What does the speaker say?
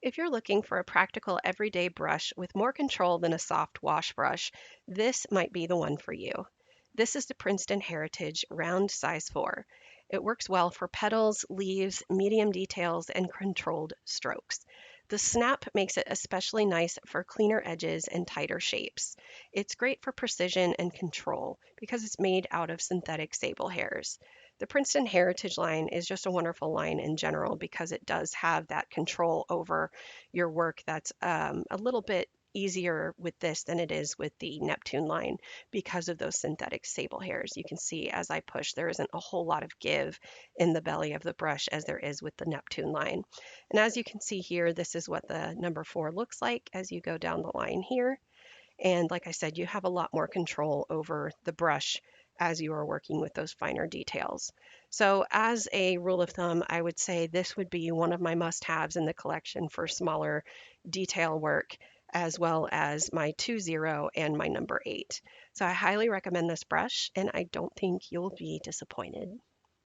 If you're looking for a practical everyday brush with more control than a soft wash brush, this might be the one for you. This is the Princeton Heritage Round Size 4. It works well for petals, leaves, medium details, and controlled strokes. The snap makes it especially nice for cleaner edges and tighter shapes. It's great for precision and control because it's made out of synthetic sable hairs. The Princeton Heritage line is just a wonderful line in general because it does have that control over your work that's a little bit easier with this than it is with the Neptune line because of those synthetic sable hairs. You can see as I push, there isn't a whole lot of give in the belly of the brush as there is with the Neptune line. And as you can see here, this is what the number 4 looks like as you go down the line here. And like I said, you have a lot more control over the brush as you are working with those finer details. So as a rule of thumb, I would say this would be one of my must-haves in the collection for smaller detail work, as well as my 2-0 and my number 8. So I highly recommend this brush, and I don't think you'll be disappointed.